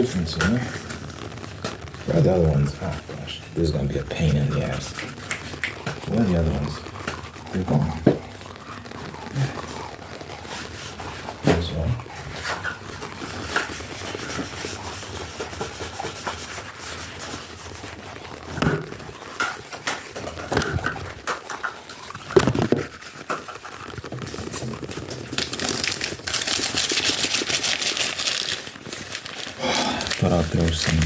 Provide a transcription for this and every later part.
difference, you know? Where are the other ones? Oh gosh, this is gonna be a pain in the ass. Where are the other ones? They're gone. This one. Thought I'll throw some.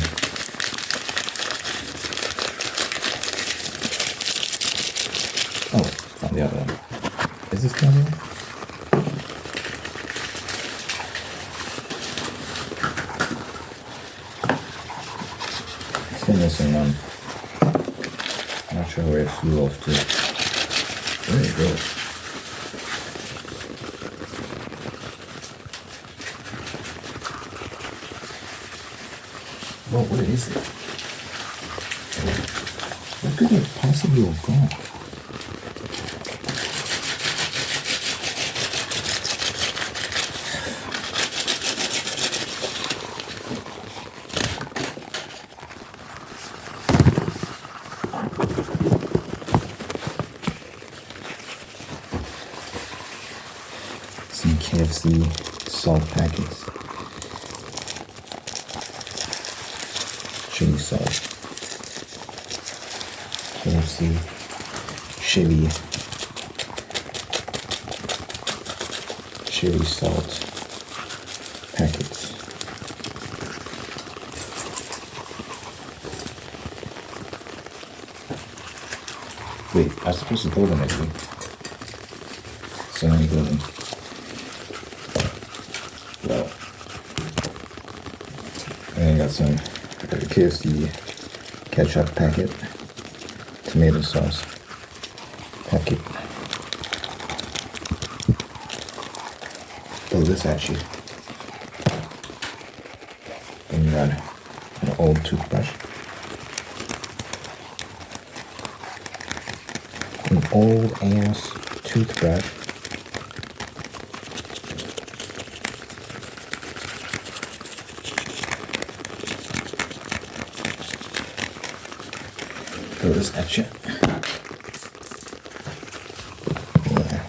Oh, found the other one. Is this the other one? Still missing one. Not sure where it flew off to. There it goes. Well, what is it? What could it possibly have gone? Some KFC salt packets. Chili sauce. KFC chili salt packets. Wait, I was supposed to throw them actually. So many golden. Well, and I got some KFC ketchup packet, tomato sauce packet. Throw this at you. Then you got an old toothbrush. An old ass toothbrush. Throw this at you. Yeah.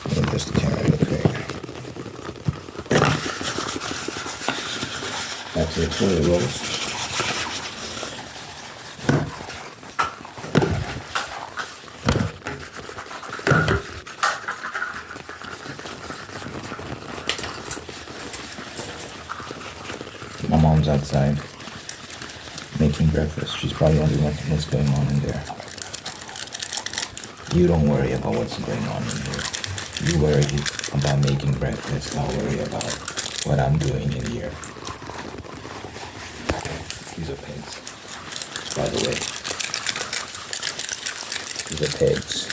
Let me adjust the camera real quick. Back to the toilet rolls. My mom's outside making breakfast. She's probably wondering what's going on in there. You don't worry about what's going on in here. You worry about making breakfast. I'll worry about what I'm doing in here. These are pigs, by the way. These are pigs.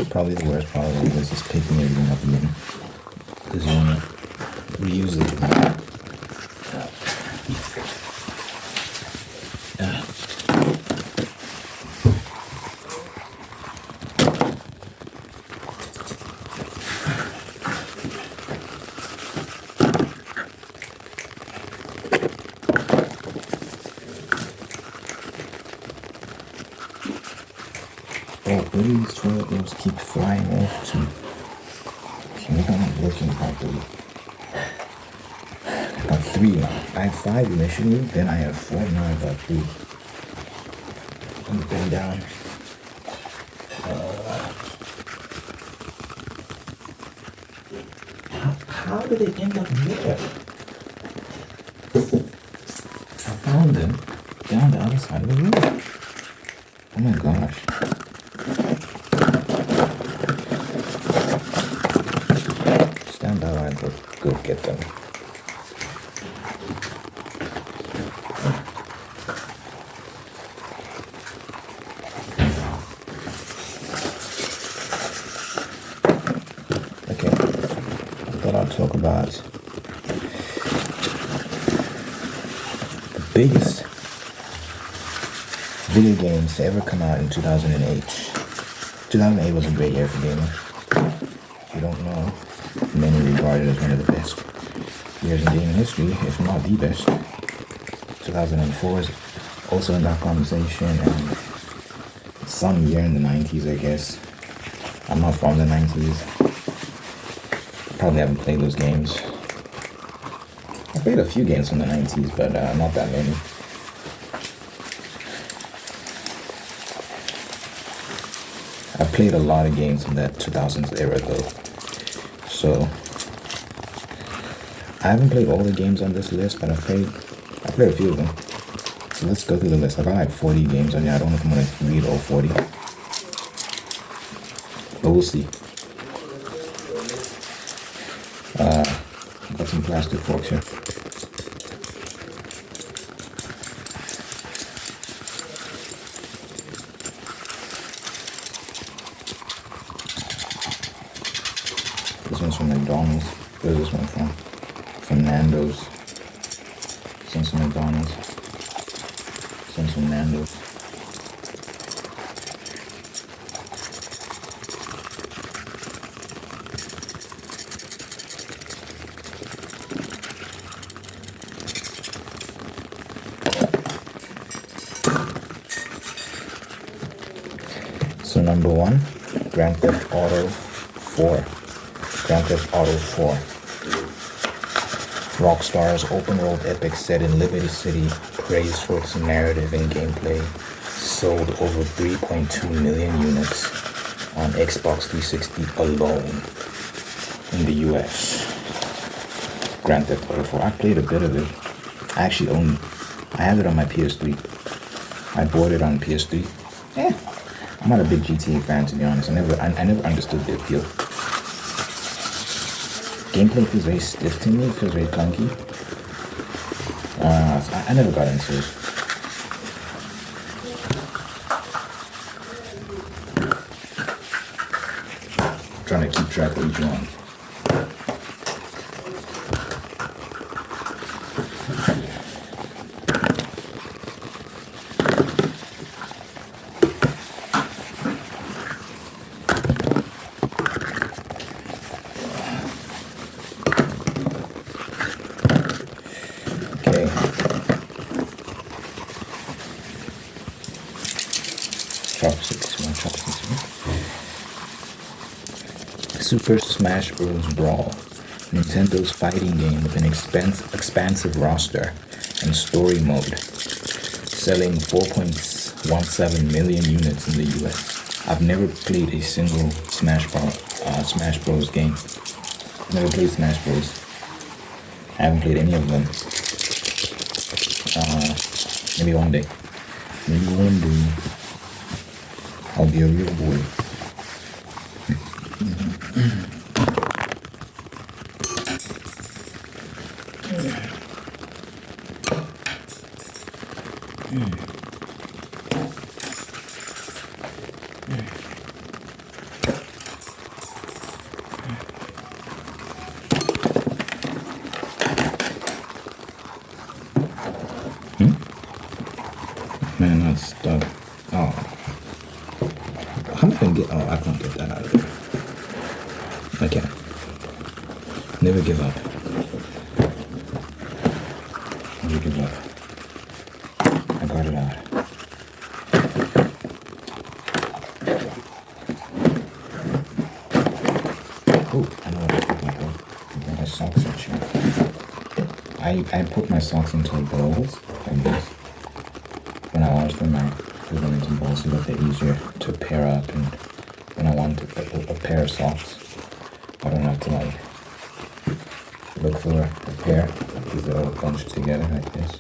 Probably the worst part of this is picking everything up again. Because you want to reuse it. Oh, where do these toilet rolls keep flying off to? Okay, maybe I'm not looking properly. I got 3 now. I had 5 initially, then I had 4, now I got 3. Let me bend down. How did they end up there? I found them down the other side of the room. Oh my gosh. Stand by while I go get them. Okay, I thought I'd talk about biggest video games to ever come out in 2008. 2008 was a great year for gaming. If you don't know, many regard it as one of the best years in gaming history, if not the best. 2004 is also in that conversation, and some year in the 90s, I guess. I'm not from the 90s. Probably haven't played those games. I played a few games from the 90s, but not that many. I played a lot of games from that 2000s era though. So I haven't played all the games on this list, but I played a few of them. So let's go through the list. I got like 40 games on here. I don't know if I'm gonna read all 40. But we'll see. Got some plastic forks here. This one's from McDonald's. Where's this one from? From Nando's. This one's from McDonald's. This one's from Nando's. So number one, Grand Theft Auto 4. Grand Theft Auto 4. Rockstar's open-world epic set in Liberty City, praised for its narrative and gameplay, sold over 3.2 million units on Xbox 360 alone in the US. Grand Theft Auto 4. I played a bit of it. I have it on my PS3. I bought it on PS3. I'm not a big GTA fan, to be honest. I never understood the appeal. Gameplay feels very stiff to me. It feels very clunky. I never got into it. I'm trying to keep track of each one. Super Smash Bros. Brawl, Nintendo's fighting game with an expansive roster and story mode, selling 4.17 million units in the US. I've never played a single Smash Bros. Game. I've never played Smash Bros. I haven't played any of them. Maybe one day. Maybe one day I'll be a real boy. Man, that's stuck. Oh. How am I gonna get? Oh, I can't get that out of there. I can't. Never give up. Never give up. I got it out. Oh, I know what I put my socks section. I put my socks into bowls like this. When I wash them, I put them into bowls so that they're easier to pair up. And when I want to put a pair of socks, I don't have to like look for a pair because they're all bunched together like this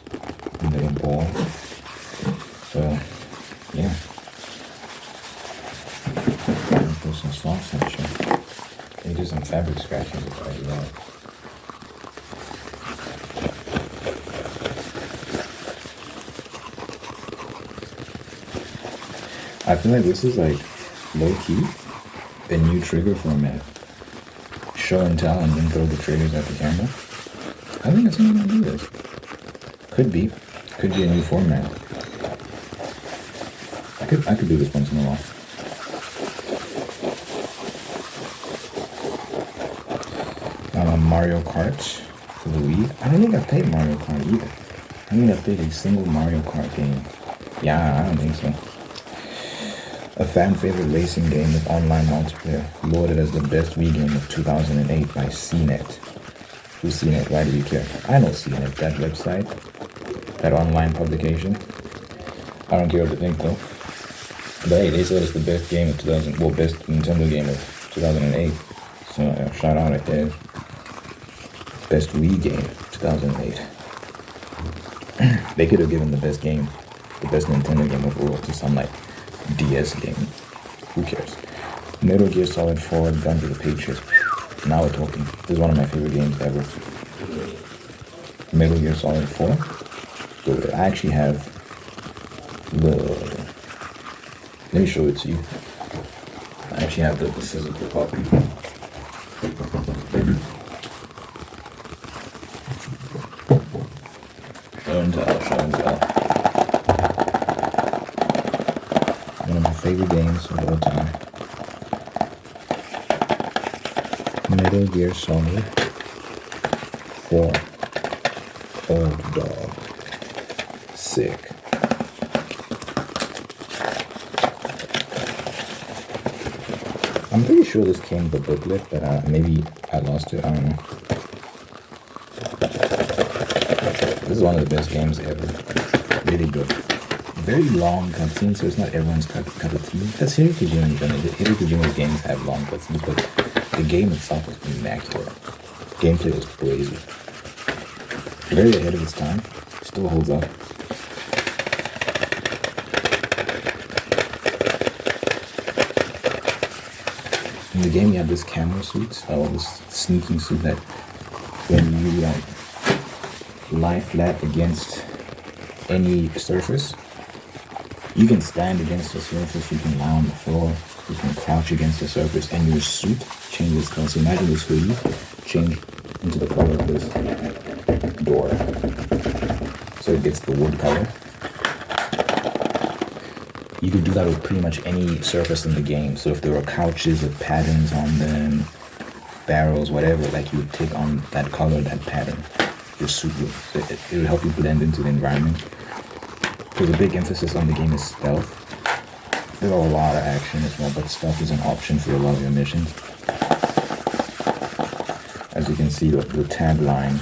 in little balls. So yeah, put some socks section. They do some fabric scratching before I do that. I feel like this is like low-key the new trigger format. Show and tell and then throw the triggers at the camera. I think it's only gonna do this. Could be. Could be a new format. I could do this once in a while. Mario Kart for the Wii. I don't think I played Mario Kart either. I don't think I played a single Mario Kart game. Yeah, I don't think so. A fan favorite racing game with online multiplayer, lauded as the best Wii game of 2008 by CNET. Who's CNET? Why do you care? I know CNET, that website, that online publication. I don't care what you think though. But hey, they said it's the best game of 2000, well, best Nintendo game of 2008. So shout out right there. Best Wii game, 2008. They could have given the best game, the best Nintendo game overall to some like DS game. Who cares? Metal Gear Solid 4, Gun to the Patriots. Now we're talking. This is one of my favorite games ever. Metal Gear Solid 4. Dude, I actually have the... Let me show it to you. I actually have the physical copy. Show and tell. One of my favorite games of all time. Metal Gear Solid 4. Old dog. Sick. I'm pretty sure this came with a booklet, but maybe I lost it. I don't know. This is one of the best games ever. Really good. Very long cutscenes, so it's not everyone's cup of tea. That's Hideo Kojima. Hideo Kojima's games have long cutscenes, but the game itself was immaculate. Gameplay was crazy. Very ahead of its time. Still holds up. In the game, you have this camera suit, or this sneaking suit that when you lie flat against any surface, you can stand against the surface, you can lie on the floor, you can crouch against the surface, and your suit changes color. So imagine this hoodie change into the color of this door. So it gets the wood color. You could do that with pretty much any surface in the game. So if there were couches with patterns on them, barrels, whatever, like you would take on that color, that pattern. Your suit would, it would help you blend into the environment. Because a big emphasis on the game is stealth. There's a lot of action as well, but stealth is an option for a lot of your missions. As you can see, the tagline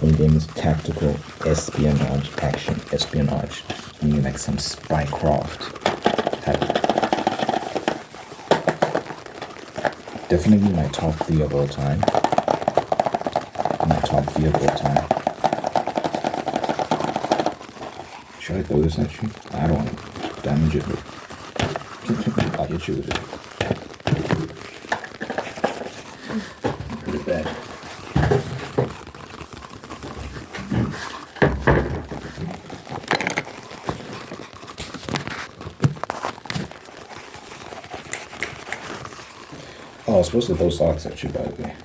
in the game is tactical espionage action. Espionage, meaning like some spycraft type. Definitely my top 3 of all time. My top 3 of all time. Should I throw this at you? I don't want to damage it, but I'll hit you with it. Put it back. Oh, I was supposed to throw socks at you, by the way.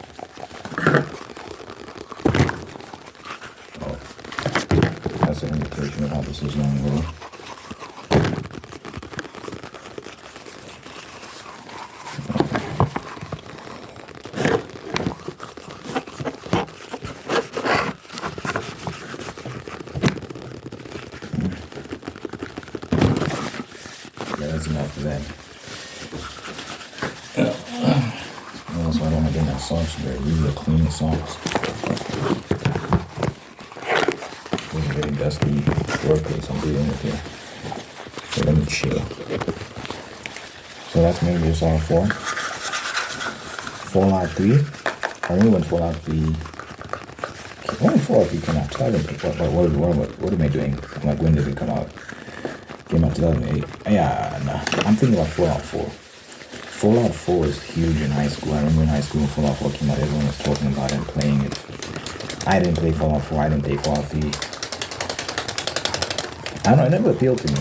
Oh, that's an indication of how this is going to go. Yeah, that's enough of that. Also, I don't want to get my socks dirty. These are clean socks. It's a very dusty workplace I'm dealing with here. So let me chill. So that's Metal Gear Solid 4. Fallout 3. I remember when Fallout 3... When Fallout 3 came out? 2008. What am I doing? Like, when did it come out? Came out 2008. Yeah, no. I'm thinking about Fallout 4. Fallout 4 is huge in high school. I remember in high school when Fallout 4 came out, everyone was talking about it and playing it. I didn't play Fallout 4, I didn't play Fallout 3. I don't know, it never appealed to me.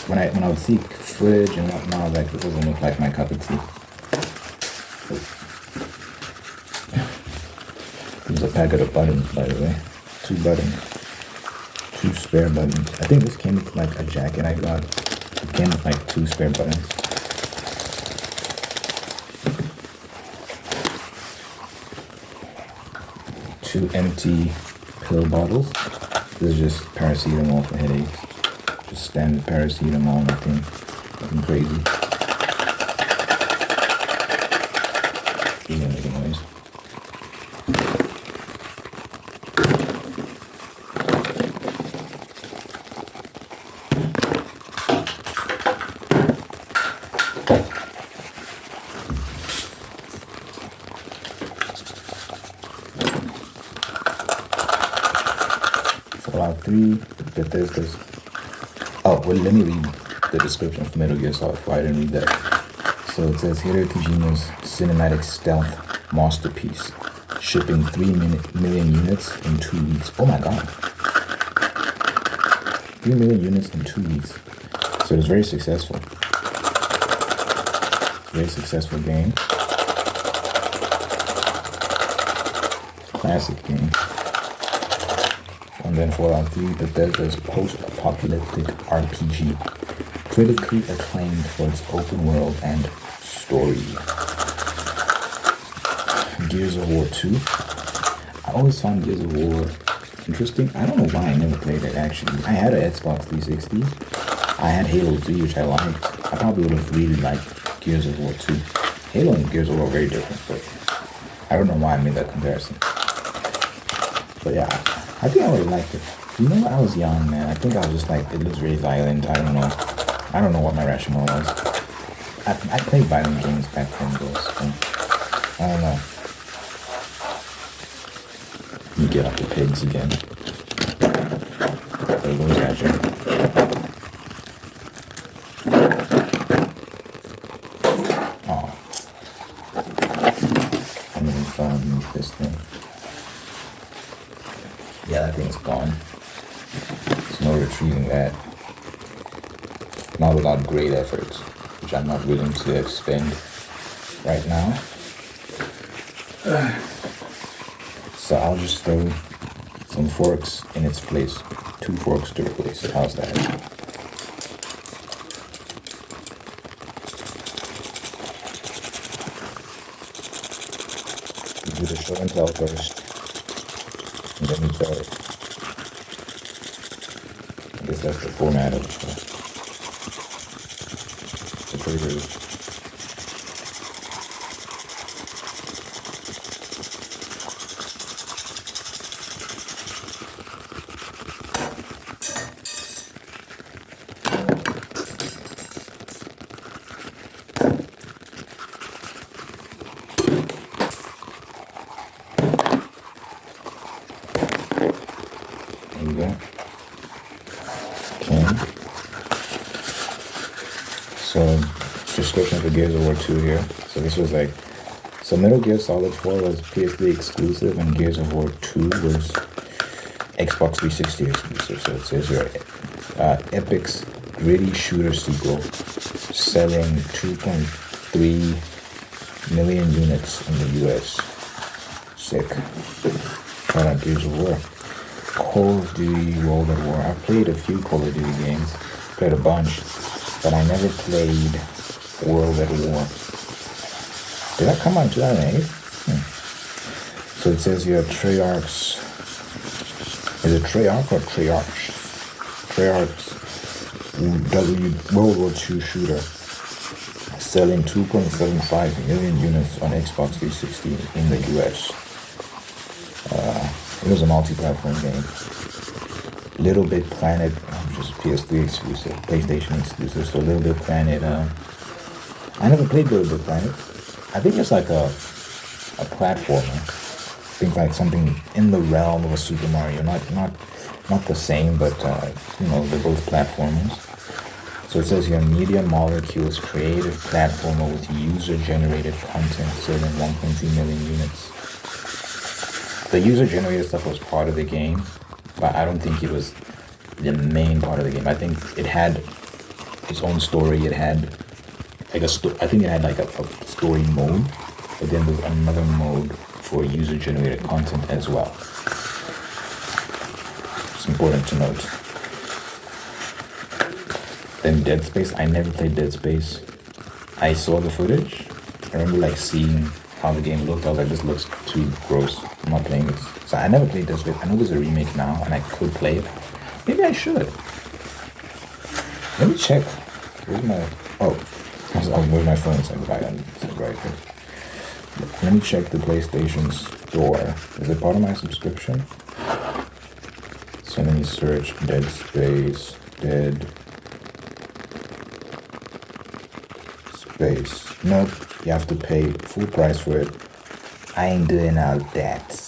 When I would see footage and whatnot, I was like, this doesn't look like my cup of tea. There's a packet of buttons, by the way. 2 buttons. 2 spare buttons. I think this came with like a jacket I got. It came with like 2 spare buttons. Two empty pill bottles. This is just paracetamol for headaches. Just standard paracetamol, nothing crazy. These are making noise. Fallout 3, Bethesda's. Oh, well, let me read the description of Metal Gear Solid 4. I didn't read that. So it says Hideo Kojima's cinematic stealth masterpiece, shipping 3 million units in 2 weeks. Oh my god. 3 million units in 2 weeks. So it was very successful. Very successful game. Classic game. And then Fallout 3, Bethesda's post-apocalyptic RPG, critically acclaimed for its open world and story. Gears of War 2. I always found Gears of War interesting. I don't know why I never played it actually. I had an Xbox 360. I had Halo 3, which I liked. I probably would have really liked Gears of War 2. Halo and Gears of War are very different, but I don't know why I made that comparison. But yeah, I think I would have liked it. You know, when I was young, man, I think I was just like, it looks very violent. I don't know. I don't know what my rationale was. I played violent games back then, though, so I don't know. You get off the pigs again. There goes Azure. Oh. I'm gonna find this thing. Yeah, that thing's gone. There's no retrieving that. Not without great efforts, which I'm not willing to expend right now. So I'll just throw some forks in its place. 2 forks to replace it. How's that? Do the show and tell first. And then we throw it. I guess that's the format of the trigger. There you go. Okay. So, description for Gears of War 2 here. So this was like, so Metal Gear Solid 4 was PS3 exclusive and Gears of War 2 was Xbox 360 exclusive. So it says here, Epic's gritty shooter sequel selling 2.3 million units in the US. Sick. Shout out Gears of War. Call of Duty World at War. I've played a few Call of Duty games, played a bunch, but I never played World at War. Did that come out in 2008? So it says here Treyarch's. Is it Treyarch or Treyarch? Treyarch's World War II shooter selling 2.75 million units on Xbox 360 in the US. It was a multi-platform game. Little Big Planet, which is PS3 exclusive, PlayStation exclusive. So Little Big Planet. I never played Little Big Planet. I think it's like a platformer. I think like something in the realm of a Super Mario. Not the same, but you know, they're both platformers. So it says here, Media Molecules creative platformer with user-generated content selling 1.3 million units. The user-generated stuff was part of the game, but I don't think it was the main part of the game. I think it had its own story. It had like I think it had like a story mode, but then there's another mode for user-generated content as well. It's important to note. Then Dead Space. I never played Dead Space. I saw the footage. I remember like seeing how the game looked. I was like, this looks too gross. I'm not playing this. So I never played Dead Space. I know there's a remake now, and I could play it. Maybe I should. Let me check. Where's my... Oh. Where's my phone? It's like right here. Let me check the PlayStation Store. Is it part of my subscription? So let me search Dead Space. Dead Space. Nope. You have to pay full price for it. I ain't doing all that.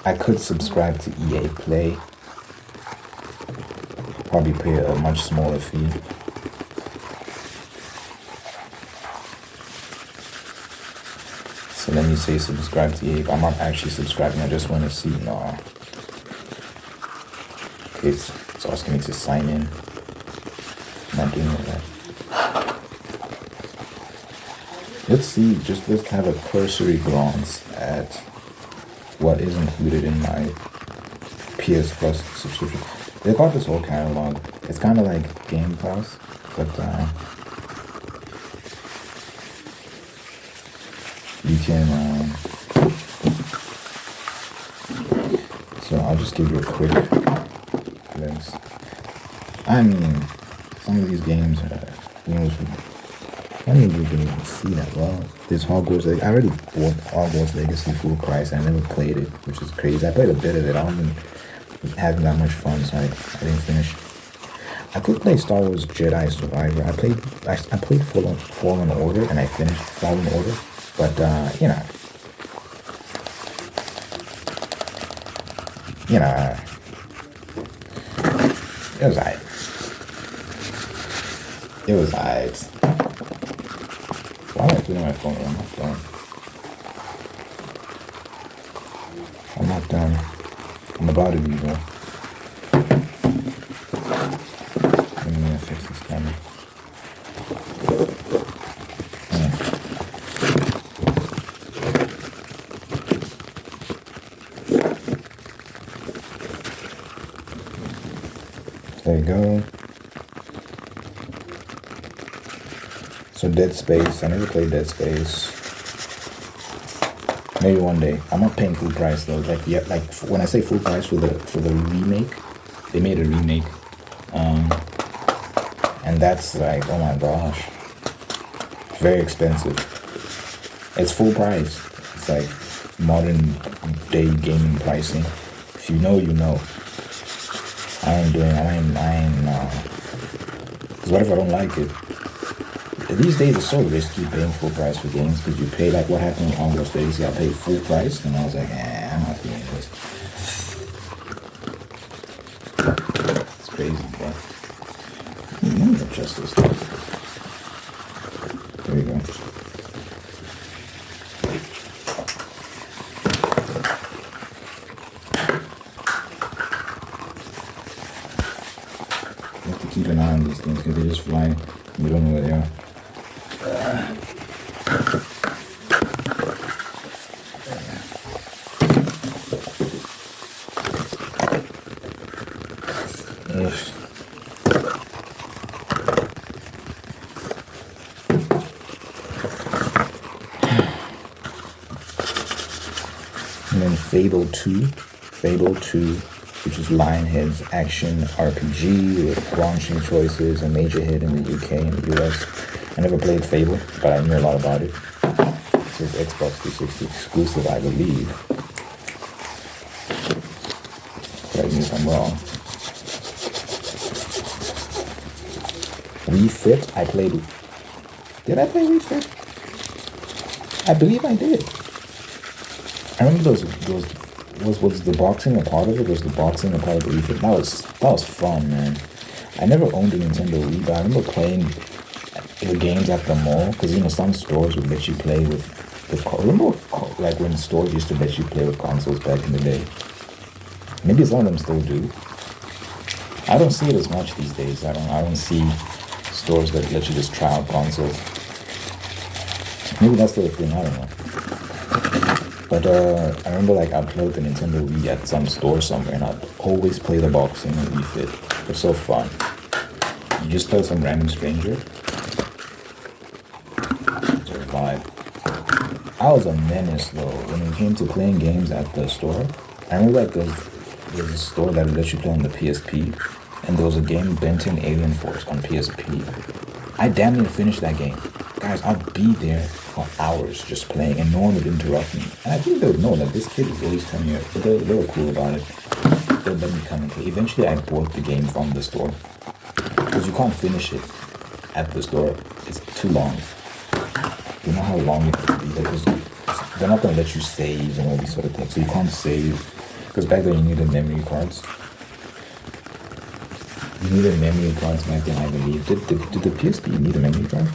I could subscribe to EA Play. Probably pay a much smaller fee. So let me say subscribe to EA. I'm not actually subscribing, I just want to see. No. Okay, it's asking me to sign in. I'm not doing that. Let's see, let's have a cursory glance at what is included in my PS Plus subscription. They got this whole catalog. It's kind of like Game Pass, but you can. So I'll just give you a quick glimpse. I mean, some of these games, I don't even you can even see that well. This Hogwarts, I already bought Hogwarts Legacy full price. I never played it, which is crazy. I played a bit of it. I don't even having that much fun, so I didn't finish. I could play Star Wars Jedi Survivor. I played Fallen Order, and I finished Fallen Order, but you know, it was alright. It was alright. Why am I doing my phone? I'm not done. I'm about to be though. Let me fix this camera. There you go. So Dead Space. I never played Dead Space. Maybe one day. I'm not paying full price though. Like yeah, like when I say full price for the remake, they made a remake, and that's like, oh my gosh, very expensive. It's full price. It's like modern day gaming pricing. If you know, you know. I ain't. Cause what if I don't like it? These days it's so risky paying full price for games because you pay like what happened with Hogwarts Legacy. I paid full price and I was like, I'm not feeling this. It's crazy, bro. Let me adjust this. There you go. You have to keep an eye on these things because they just fly. You don't know where they are. And then Fable 2, which is Lionhead's action RPG with branching choices, a major hit in the UK and the US. I never played Fable, but I knew a lot about it. It says Xbox 360 exclusive, I believe. Correct me if I'm wrong. Wii Fit, I played. Did I play Wii Fit? I believe I did. I remember was the boxing a part of it? Was the boxing a part of the Wii Fit? That was fun, man. I never owned a Nintendo Wii, but I remember playing the games at the mall, because some stores would let you play with the remember like when stores used to let you play with consoles back in the day. Maybe some of them still do. I don't see it as much these days. I don't see stores that let you just try out consoles. Maybe that's the thing, I don't know. But I remember like I played the Nintendo Wii at some store somewhere, and I'd always play the boxing and Wii Fit. It's so fun. You just tell some random stranger. It's a vibe. I was a menace though when it came to playing games at the store. I remember like there's a store that would let you play on the PSP, and there was a game, Benton Alien Force, on PSP. I damn near finished that game. Guys, I'd be there for hours just playing, and no one would interrupt me. And I think they would know that this kid is always coming here. But they were cool about it. They would let me come and play. Eventually, I bought the game from the store, because you can't finish it at the store. It's too long. You know how long it could be, because they're not going to let you save and all these sort of things. So you can't save, because back then you needed memory cards. You needed memory cards back then, I believe. Did the PSP need a memory card?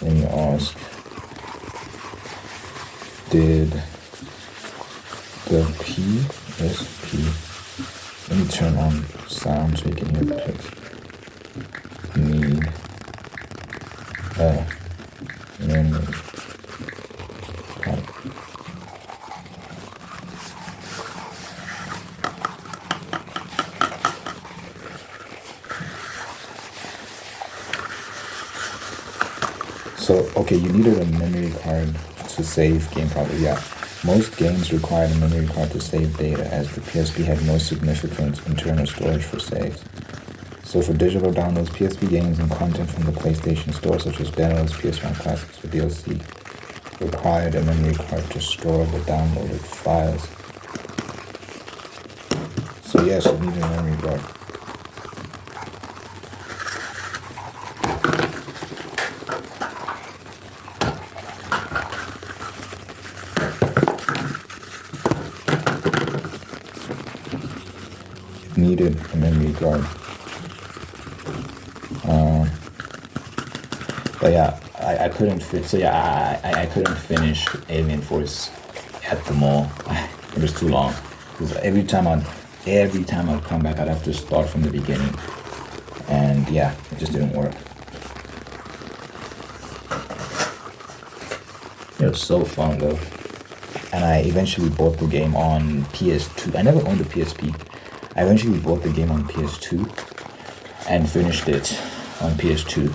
Let me ask. Did the PSP, let me turn on sound so you can hear the clicks, need a memory card? So, okay, you needed a memory card to save game probably, yeah. Most games required a memory card to save data, as the PSP had no significant internal storage for saves. So for digital downloads, PSP games and content from the PlayStation Store, such as demos, PS1 classics, or DLC, required a memory card to store the downloaded files. So yes, you need a memory card. Needed a memory card. But yeah, I couldn't fit. So yeah, I couldn't finish Alien Force at the mall. It was too long. Because every time I'd come back, I'd have to start from the beginning, and yeah, it just didn't work. It was so fun though, and I eventually bought the game on PS2. I never owned a PSP. I eventually bought the game on PS2 and finished it on PS2.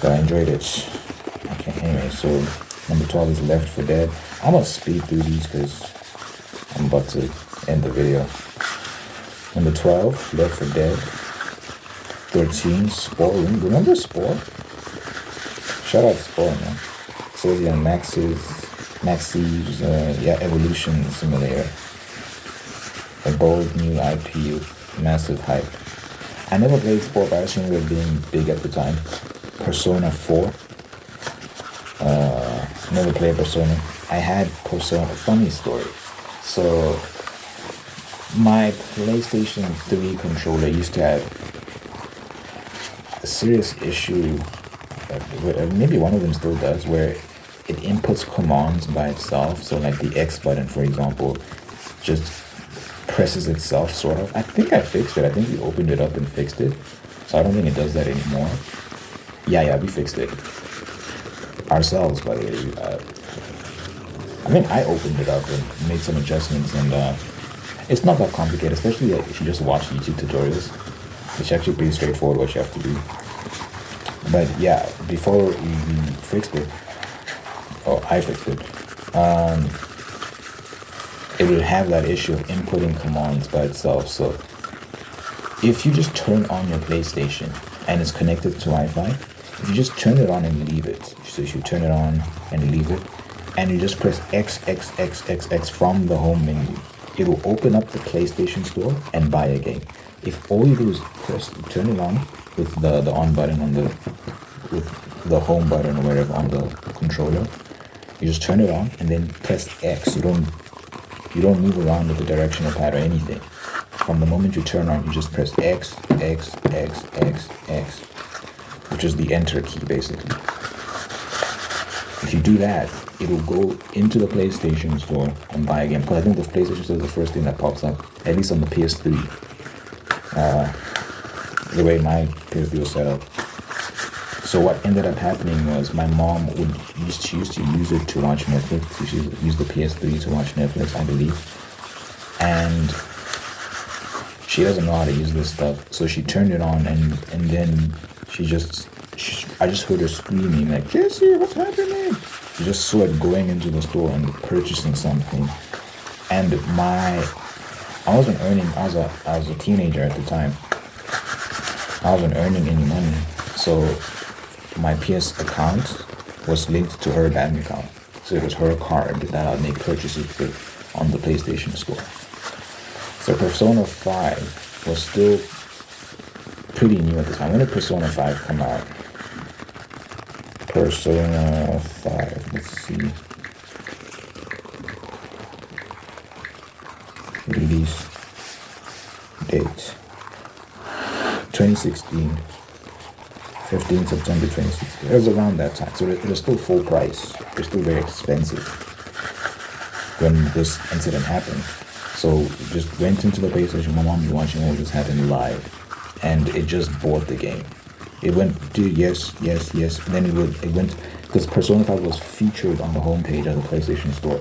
But I enjoyed it. Okay, anyway, so number 12 is Left 4 Dead. I'm gonna speed through these because I'm about to end the video. Number 12, Left 4 Dead. 13, Spore. Remember Spore? Shout out Spore, man. So yeah, Max's Evolution Simulator. A bold new IP with massive hype. I never played Sport, but I just remember it being big at the time. Persona 4. Never played Persona. I had Persona. Funny story. So, my PlayStation 3 controller used to have a serious issue, maybe one of them still does, where it inputs commands by itself. So, like the X button, for example, just presses itself, sort of. I think I fixed it. I think we opened it up and fixed it. So I don't think it does that anymore. Yeah, we fixed it ourselves, by the way. I mean, I opened it up and made some adjustments, and it's not that complicated, especially if you just watch YouTube tutorials. It's actually pretty straightforward what you have to do. But yeah, before we fixed it, I fixed it, it would have that issue of inputting commands by itself. So if you just turn on your PlayStation and it's connected to Wi-Fi, if you just turn it on and leave it, so you should turn it on and leave it, and you just press X from the home menu, it will open up the PlayStation Store and buy a game. If all you do is turn it on with the on button with the home button or wherever on the controller, you just turn it on and then press X. You don't move around with the directional pad or anything. From the moment you turn on, you just press X, which is the enter key, basically. If you do that, it will go into the PlayStation Store and buy a game. Because I think the PlayStation Store is the first thing that pops up, at least on the PS3. The way my PS3 was set up. So what ended up happening was my mom she used to use it to watch Netflix. She used the PS3 to watch Netflix, I believe. And she doesn't know how to use this stuff. So she turned it on and then I just heard her screaming like, Jesse, what's happening? She just saw it going into the store and purchasing something. And I wasn't earning, I was a teenager at the time. I wasn't earning any money. So my PS account was linked to her bank account. So it was her card that I'd make purchases with on the PlayStation Store. So Persona 5 was still pretty new at the time. When did Persona 5 come out? Persona 5, let's see. Release date 2016, 15 September 2016. It was around that time, so it was still full price. It was still very expensive when this incident happened. So just went into the PlayStation. My mom was watching all this happen live, and it just bought the game. It went, dude, yes. And then it went because Persona 5 was featured on the homepage of the PlayStation Store.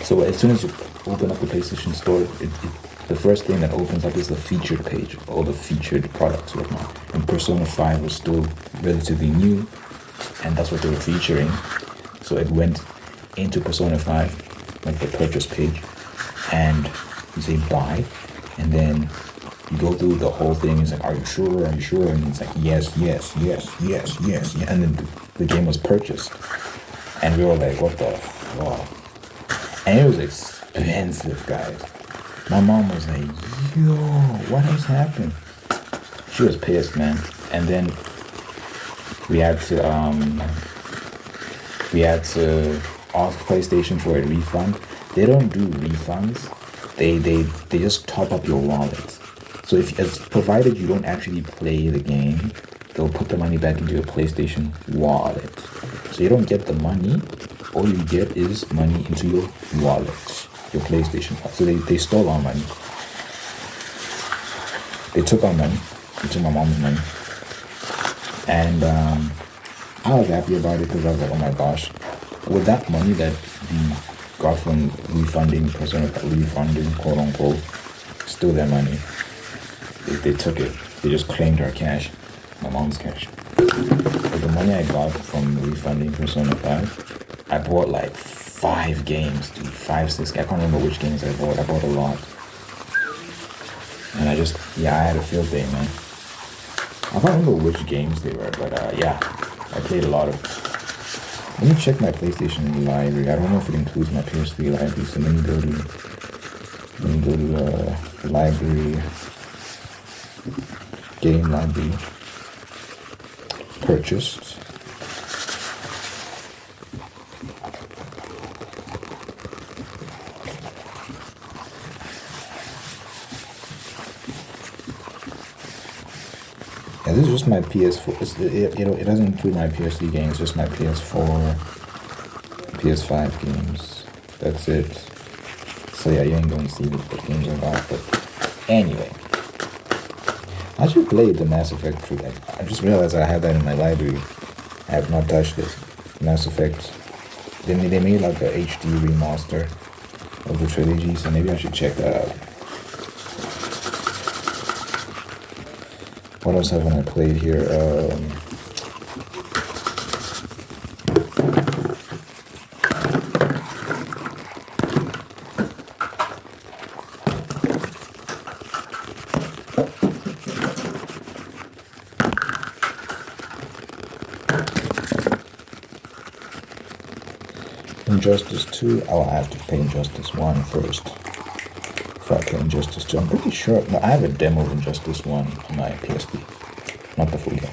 So as soon as you open up the PlayStation Store, the first thing that opens up is the featured page, all the featured products, whatnot. And Persona 5 was still relatively new, and that's what they were featuring. So it went into Persona 5, like the purchase page, and you say buy, and then you go through the whole thing. It's like, are you sure? And it's like, yes. And then the game was purchased, and we were like, what the fuck? And it was expensive, guys. My mom was like, yo, what has happened? She was pissed, man. And then we had to ask PlayStation for a refund. They don't do refunds. They just top up your wallet. So provided you don't actually play the game, they'll put the money back into your PlayStation wallet. So you don't get the money. All you get is money into your wallet, your PlayStation wallet. So they stole our money. They took our money. They took my mom's money. And I was happy about it because I was like, oh my gosh. With that money that we got from refunding, quote unquote, still their money. They took it. They just claimed our cash, my mom's cash. But the money I got from refunding Persona 5, I bought like 5 games, dude. 5, 6. I can't remember which games I bought. I bought a lot. And I had a field day, man. I can't remember which games they were, but yeah, I played a lot of. Let me check my PlayStation library. I don't know if it includes my PS3 library, so let me go to library, game library, purchased. Yeah, this is just my PS4. It doesn't include my PS3 games, just my PS4, PS5 games. That's it. So yeah, you ain't gonna see what games I got, but anyway. I should play the Mass Effect trilogy. I just realized I had that in my library. I have not touched it. Mass Effect. They made like a HD remaster of the trilogy, so maybe I should check that out. What else haven't I played here? Injustice 2. I'll have to play Injustice 1 first. If I play Injustice 2, I'm pretty sure. No, I have a demo of Injustice 1 on my PSP. Not the full game.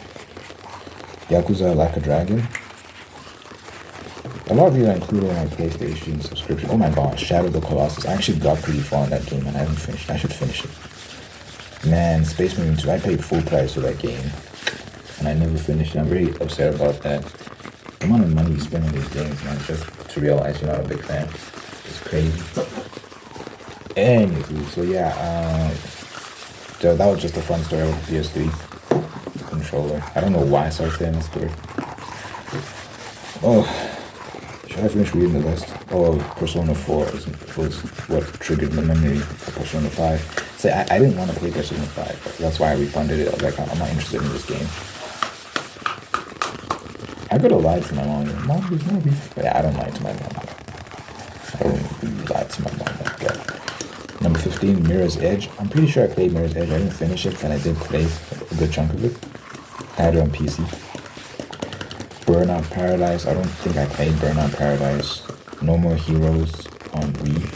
Yakuza Like a Dragon. A lot of these are included in my PlayStation subscription. Oh my gosh, Shadow of the Colossus. I actually got pretty far in that game and I haven't finished. I should finish it. Man, Space Marine 2. I paid full price for that game. And I never finished it. I'm very upset about that. The amount of money you spend on these games, man, just to realize you're not a big fan. It's crazy. Anywho, so yeah, so that was just a fun story with the PS3 controller. I don't know why I started saying this story. Oh, should I finish reading the list? Oh, Persona 4 was what triggered my memory for Persona 5. Say, I didn't want to play Persona 5. That's why I refunded it. I was like, I'm not interested in this game. I could have lied to my mom. Mom, there's no beef. But yeah, I don't lie to my mom. I don't really lie to my mom like that. Number 15, Mirror's Edge. I'm pretty sure I played Mirror's Edge. I didn't finish it, but I did play a good chunk of it. I had it on PC. Burnout Paradise. I don't think I played Burnout Paradise. No More Heroes on Wii.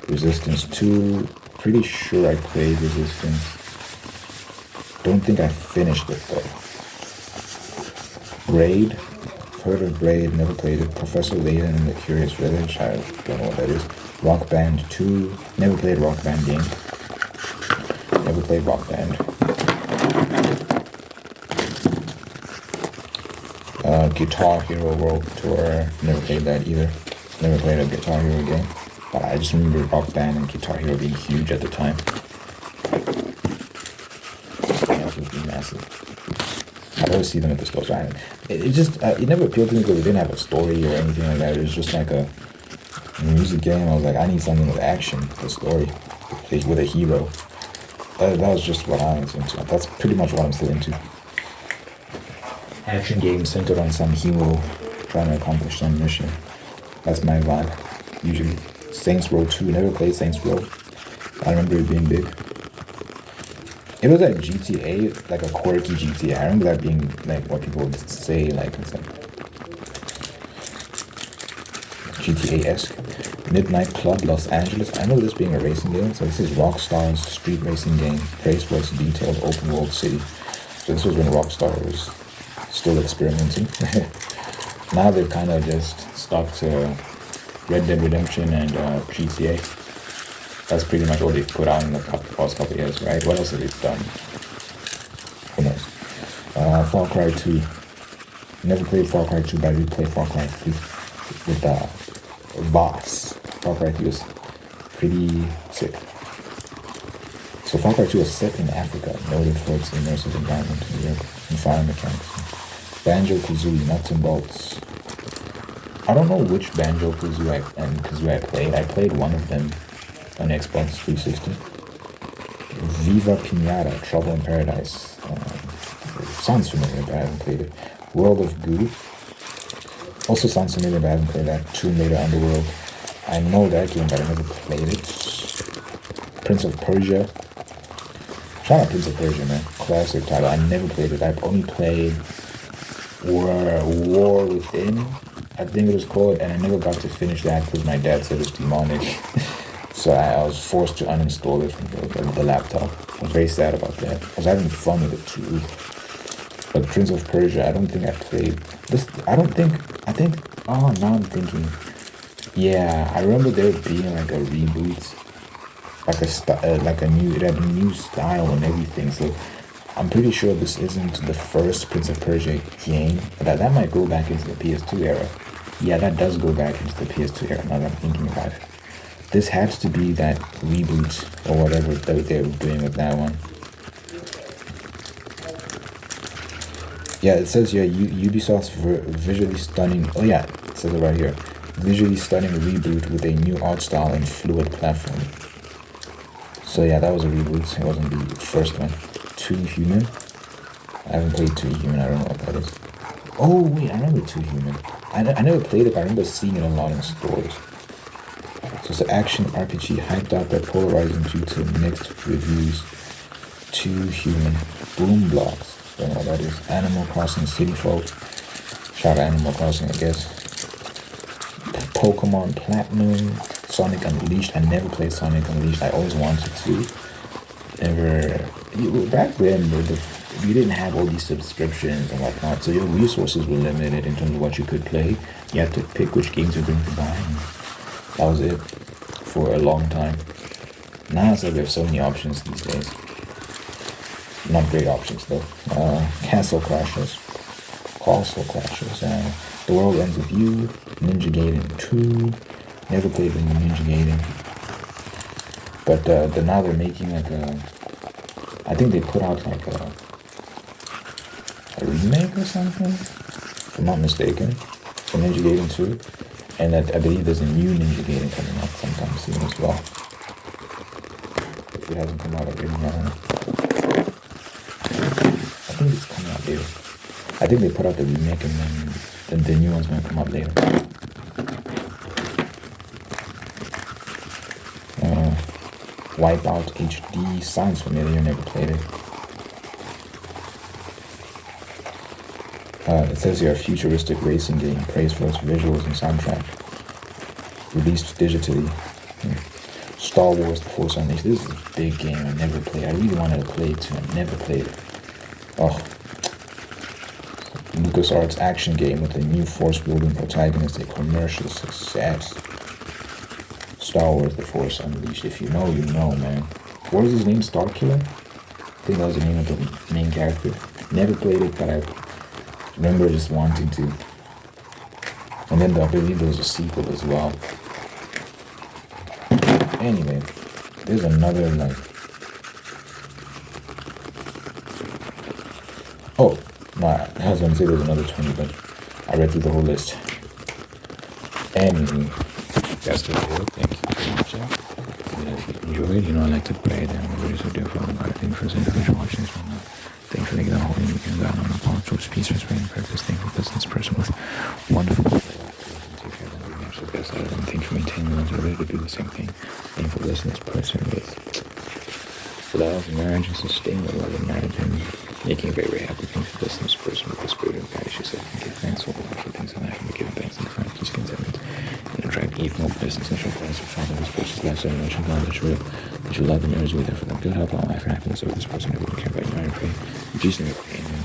Resistance 2. Pretty sure I played Resistance. Don't think I finished it though. Braid. Heard of Braid, never played it. Professor Layton and the Curious Village. I don't know what that is. Rock Band 2. Never played Rock Band game. Never played Rock Band. Guitar Hero World Tour. Never played that either. Never played a Guitar Hero game. But I just remember Rock Band and Guitar Hero being huge at the time. Absolutely massive. I always see them at the stores. It just, it never appealed to me because it didn't have a story or anything like that. It was just like a music game. I was like, I need something with action, a story, with a hero. That was just what I was into. That's pretty much what I'm still into. Action games centered on some hero trying to accomplish some mission. That's my vibe, usually. Saints Row 2, never played Saints Row. I remember it being big. It was like GTA, like a quirky GTA. I remember that being like what people would say, like it's like GTA-esque. Midnight Club Los Angeles. I know this being a racing game, so this is Rockstar's street racing game. Praised for its detailed open world city. So this was when Rockstar was still experimenting. Now they've kind of just stuck to Red Dead Redemption and GTA. That's pretty much all they've put out in the past couple of years, right? What else have they done? Who knows? Far Cry 2. Never played Far Cry 2, but I did play Far Cry 3 with Voss. Far Cry 3 was pretty sick. So Far Cry 2 was set in Africa, noted for its immersive environment and fire mechanics. Banjo-Kazooie, nuts and bolts. I don't know which Banjo-Kazooie I played. I played one of them on Xbox 360. Viva Pinata, Trouble in Paradise. Sounds familiar, but I haven't played it. World of Goo. Also sounds familiar, but I haven't played that. Tomb Raider Underworld. I know that game, but I never played it. Prince of Persia. Shout out Prince of Persia, man. Classic title. I never played it. I've only played War Within, I think it was called, and I never got to finish that because my dad said it's demonic. So I was forced to uninstall it from the laptop. I was very sad about that. I was having fun with it too. But Prince of Persia, I don't think I played this. Oh, now I'm thinking. Yeah, I remember there being like a reboot, it had a new style and everything. So I'm pretty sure this isn't the first Prince of Persia game, but that might go back into the PS2 era. Yeah, that does go back into the PS2 era, now that I'm thinking about it. This has to be that reboot or whatever that they were doing with that one. Yeah, it says here, Ubisoft's visually stunning, oh yeah, it says it right here. Visually stunning reboot with a new art style and fluid platform. So yeah, that was a reboot, it wasn't the first one. Too Human. I haven't played Too Human, I don't know what that is. Oh wait, I remember Too Human. I never played it, but I remember seeing it a lot in stores. So it's an action RPG hyped out but polarizing due to mixed reviews. Too Human. Boom Blocks. Don't know what that is. Animal Crossing City Folk. Shout out Animal Crossing, I guess. Pokemon Platinum. Sonic Unleashed. I never played Sonic Unleashed. I always wanted to. Back then, you didn't have all these subscriptions and whatnot, so your resources were limited in terms of what you could play. You had to pick which games you're going to buy, and that was it for a long time. Now it's like we have so many options these days. Not great options though. Castle Crashers, The World Ends With You, Ninja Gaiden 2. Never played the Ninja Gaiden. But now they're making like I think they put out like a remake or something, if I'm not mistaken. for Ninja Gaiden 2. And I believe there's a new Ninja Gaiden coming out sometime soon as well. If it hasn't come out already, I don't know. I think it's coming out later. I think they put out the remake and then the new one's gonna come out later. Wipeout HD sounds familiar, never played it. It says here a futuristic racing game, praised for its visuals and soundtrack. Released digitally. Star Wars The Force Unleashed. This is a big game I never played. I really wanted to play it too. I never played it. Oh. LucasArts action game with a new force-wielding protagonist, a commercial success. Star Wars The Force Unleashed. If you know, you know, man. What was his name? Starkiller? I think that was the name of the main character. Never played it, but I remember just wanting to. And then I believe there was a sequel as well. Anyway, there's another like. Oh, no, I was gonna say there's another 20, but I read through the whole list. Anyway, that's the video. Thank you very much. If you enjoyed, you know I like to play them. Videos are different. I think for individual watching this one. Thanks for making that whole weekend down on the ball. Towards peace, respect, and purpose. Thank you for this person with wonderful. And thanks for maintaining those who are ready to do the same thing. Thank you for blessing this person with love, marriage, and sustaining the love of marriage and making a very, very happy. Thanks for blessing this person with the spirit of God. She said, give thanks for all for things in life and be giving thanks and friends. Please contentment and attract evil blessings and show friends for Father, this person's life, generation, God, that you love and yours with them for them. Good health, all life, and happiness of this person who will care about you. I pray. In Jesus' name, we pray. Amen.